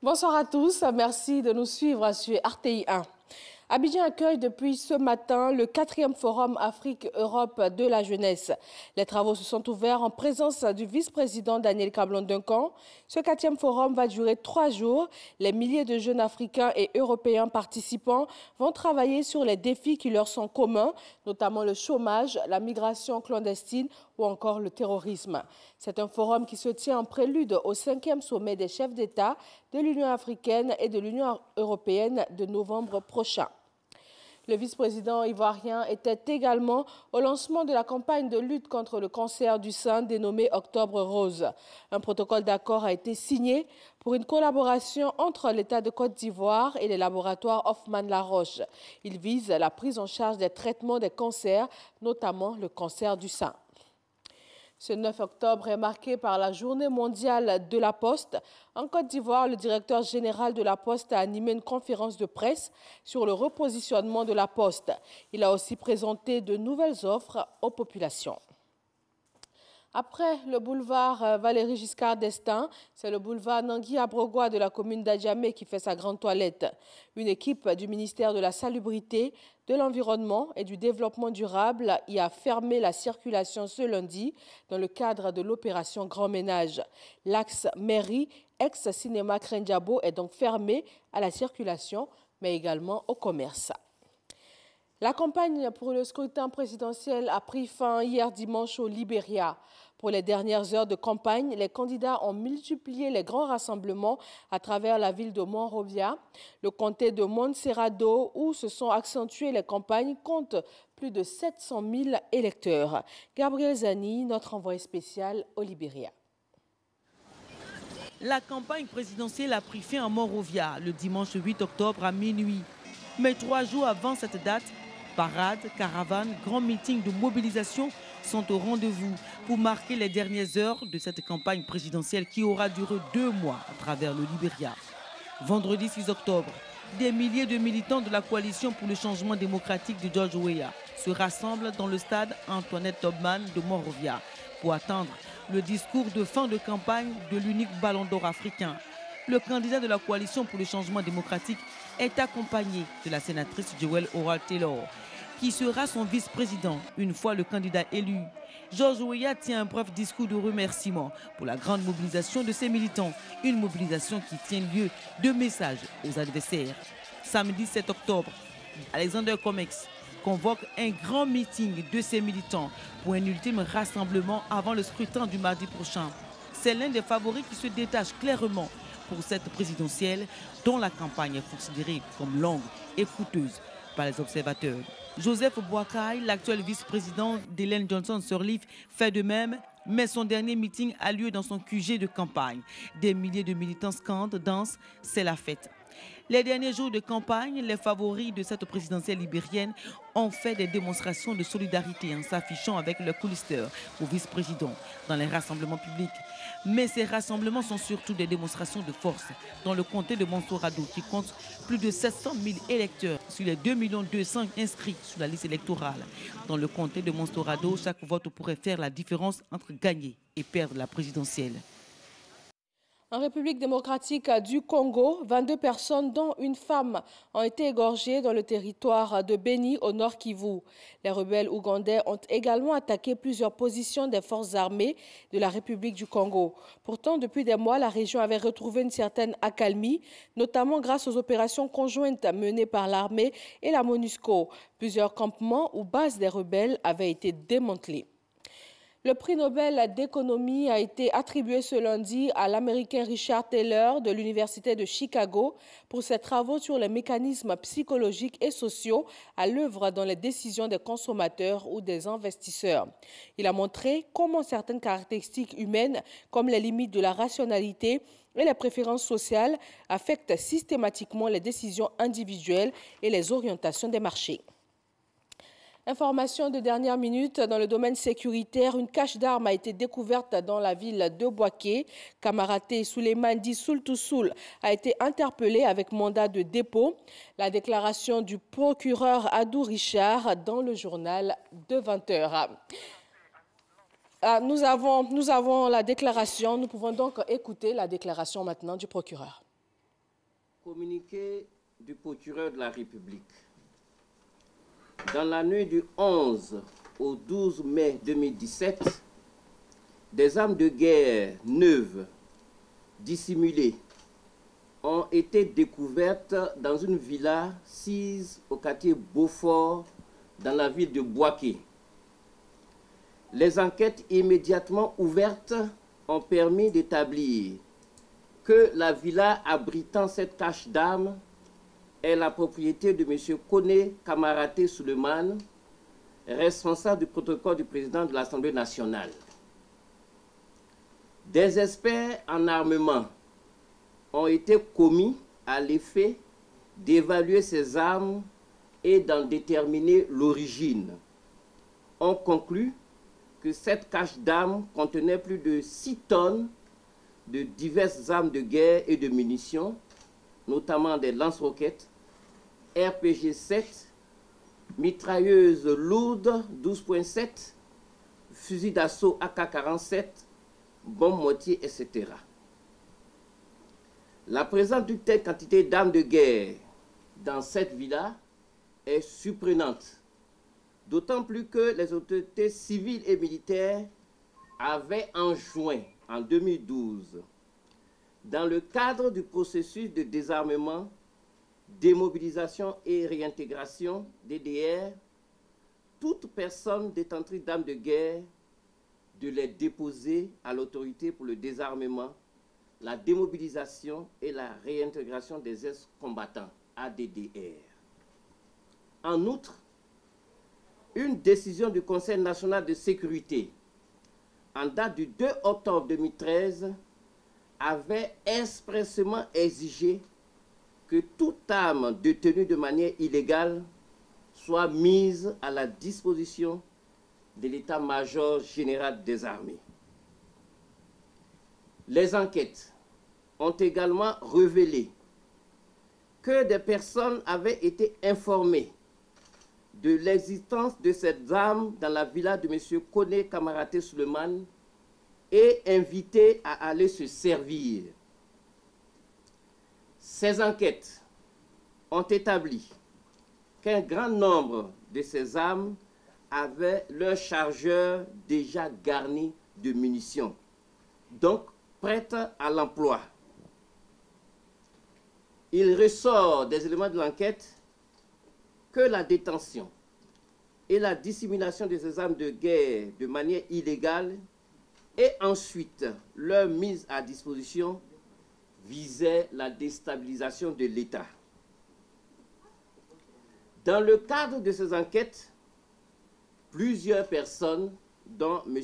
Bonsoir à tous, merci de nous suivre sur RTI 1. Abidjan accueille depuis ce matin le 4e Forum Afrique-Europe de la jeunesse. Les travaux se sont ouverts en présence du vice-président Daniel Kablon-Duncan. Ce 4e forum va durer 3 jours. Les milliers de jeunes africains et européens participants vont travailler sur les défis qui leur sont communs, notamment le chômage, la migration clandestine ou encore le terrorisme. C'est un forum qui se tient en prélude au 5e sommet des chefs d'État de l'Union africaine et de l'Union européenne de novembre prochain. Le vice-président ivoirien était également au lancement de la campagne de lutte contre le cancer du sein dénommée Octobre Rose. Un protocole d'accord a été signé pour une collaboration entre l'État de Côte d'Ivoire et les laboratoires Hoffmann-La Roche. Il vise la prise en charge des traitements des cancers, notamment le cancer du sein. Ce 9 octobre est marqué par la Journée mondiale de la Poste. En Côte d'Ivoire, le directeur général de la Poste a animé une conférence de presse sur le repositionnement de la Poste. Il a aussi présenté de nouvelles offres aux populations. Après le boulevard Valéry Giscard d'Estaing, c'est le boulevard Nangui-Abrogwa de la commune d'Adjamé qui fait sa grande toilette. Une équipe du ministère de la Salubrité, de l'Environnement et du Développement durable y a fermé la circulation ce lundi dans le cadre de l'opération Grand Ménage. L'axe mairie, ex-cinéma Krendiabo est donc fermé à la circulation, mais également au commerce. La campagne pour le scrutin présidentiel a pris fin hier dimanche au Libéria. Pour les dernières heures de campagne, les candidats ont multiplié les grands rassemblements à travers la ville de Monrovia. Le comté de Montserrado, où se sont accentuées les campagnes, compte plus de 700 000 électeurs. Gabriel Zani, notre envoyé spécial au Libéria. La campagne présidentielle a pris fin à Monrovia le dimanche 8 octobre à minuit. Mais 3 jours avant cette date, parades, caravanes, grands meetings de mobilisation sont au rendez-vous pour marquer les dernières heures de cette campagne présidentielle qui aura duré 2 mois à travers le Libéria. Vendredi 6 octobre, des milliers de militants de la coalition pour le changement démocratique de George Weah se rassemblent dans le stade Antoinette Tubman de Monrovia pour attendre le discours de fin de campagne de l'unique ballon d'or africain. Le candidat de la coalition pour le changement démocratique est accompagné de la sénatrice Joël Oral-Taylor, qui sera son vice-président une fois le candidat élu. George Weah tient un bref discours de remerciement pour la grande mobilisation de ses militants, une mobilisation qui tient lieu de messages aux adversaires. Samedi 7 octobre, Alexander Comex convoque un grand meeting de ses militants pour un ultime rassemblement avant le scrutin du mardi prochain. C'est l'un des favoris qui se détache clairement pour cette présidentielle dont la campagne est considérée comme longue et coûteuse par les observateurs. Joseph Boakai, l'actuel vice-président d'Ellen Johnson Sirleaf, fait de même, mais son dernier meeting a lieu dans son QG de campagne. Des milliers de militants scandent, dansent, c'est la fête. Les derniers jours de campagne, les favoris de cette présidentielle libérienne ont fait des démonstrations de solidarité en s'affichant avec le coulisseur au vice-président dans les rassemblements publics. Mais ces rassemblements sont surtout des démonstrations de force dans le comté de Montserrado qui compte plus de 700 000 électeurs sur les 2 200 000 inscrits sur la liste électorale. Dans le comté de Montserrado, chaque vote pourrait faire la différence entre gagner et perdre la présidentielle. En République démocratique du Congo, 22 personnes, dont une femme, ont été égorgées dans le territoire de Beni, au nord Kivu. Les rebelles ougandais ont également attaqué plusieurs positions des forces armées de la République du Congo. Pourtant, depuis des mois, la région avait retrouvé une certaine accalmie, notamment grâce aux opérations conjointes menées par l'armée et la MONUSCO. Plusieurs campements ou bases des rebelles avaient été démantelés. Le prix Nobel d'économie a été attribué ce lundi à l'Américain Richard Thaler de l'Université de Chicago pour ses travaux sur les mécanismes psychologiques et sociaux à l'œuvre dans les décisions des consommateurs ou des investisseurs. Il a montré comment certaines caractéristiques humaines, comme les limites de la rationalité et les préférences sociales, affectent systématiquement les décisions individuelles et les orientations des marchés. Information de dernière minute, dans le domaine sécuritaire, une cache d'armes a été découverte dans la ville de Boaké. Kamaraté Souleymane Di Soultoussoul a été interpellé avec mandat de dépôt. La déclaration du procureur Adou Richard dans le journal de 20h. Nous avons la déclaration, nous pouvons donc écouter la déclaration maintenant du procureur. Communiqué du procureur de la République. Dans la nuit du 11 au 12 mai 2017, des armes de guerre neuves, dissimulées, ont été découvertes dans une villa sise au quartier Beaufort, dans la ville de Bouaké. Les enquêtes immédiatement ouvertes ont permis d'établir que la villa abritant cette cache d'armes est la propriété de M. Koné Kamaraté Souleymane, responsable du protocole du président de l'Assemblée nationale. Des experts en armement ont été commis à l'effet d'évaluer ces armes et d'en déterminer l'origine. On conclut que cette cache d'armes contenait plus de 6 tonnes de diverses armes de guerre et de munitions, notamment des lance-roquettes, RPG-7, mitrailleuses lourdes 12.7, fusils d'assaut AK-47, bombes mortiers, etc. La présence d'une telle quantité d'armes de guerre dans cette villa est surprenante, d'autant plus que les autorités civiles et militaires avaient enjoint en 2012, dans le cadre du processus de désarmement, démobilisation et réintégration DDR, toute personne détentrice d'armes de guerre de les déposer à l'autorité pour le désarmement, la démobilisation et la réintégration des ex-combattants ADDR. En outre, une décision du Conseil national de sécurité en date du 2 octobre 2013, avait expressément exigé que toute arme détenue de manière illégale soit mise à la disposition de l'état-major général des armées. Les enquêtes ont également révélé que des personnes avaient été informées de l'existence de cette arme dans la villa de M. Koné Kamaraté Souleymane et invité à aller se servir. Ces enquêtes ont établi qu'un grand nombre de ces armes avaient leur chargeur déjà garni de munitions, donc prêtes à l'emploi. Il ressort des éléments de l'enquête que la détention et la dissimulation de ces armes de guerre de manière illégale et ensuite leur mise à disposition visaient la déstabilisation de l'État. Dans le cadre de ces enquêtes, plusieurs personnes, dont M.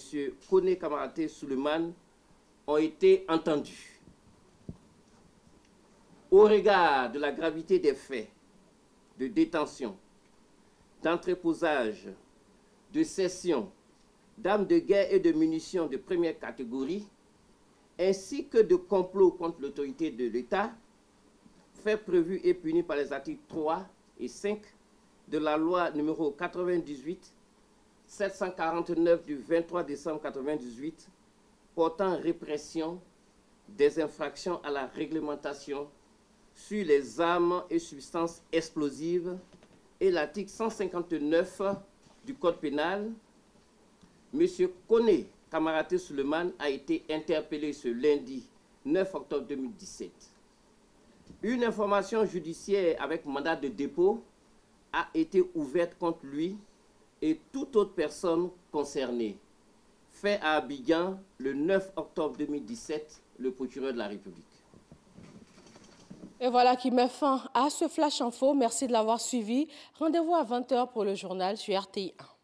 Koné Kamaraté Souleymane, ont été entendues. Au regard de la gravité des faits de détention, d'entreposage, de cession d'armes de guerre et de munitions de première catégorie, ainsi que de complot contre l'autorité de l'État, fait prévu et puni par les articles 3 et 5 de la loi numéro 98-749 du 23 décembre 1998 portant répression des infractions à la réglementation sur les armes et substances explosives et l'article 159 du Code pénal, M. Koné Kamaraté Souleymane a été interpellé ce lundi 9 octobre 2017. Une information judiciaire avec mandat de dépôt a été ouverte contre lui et toute autre personne concernée. Fait à Abidjan le 9 octobre 2017, le procureur de la République. Et voilà qui met fin à ce Flash Info. Merci de l'avoir suivi. Rendez-vous à 20 h pour le journal sur RTI 1.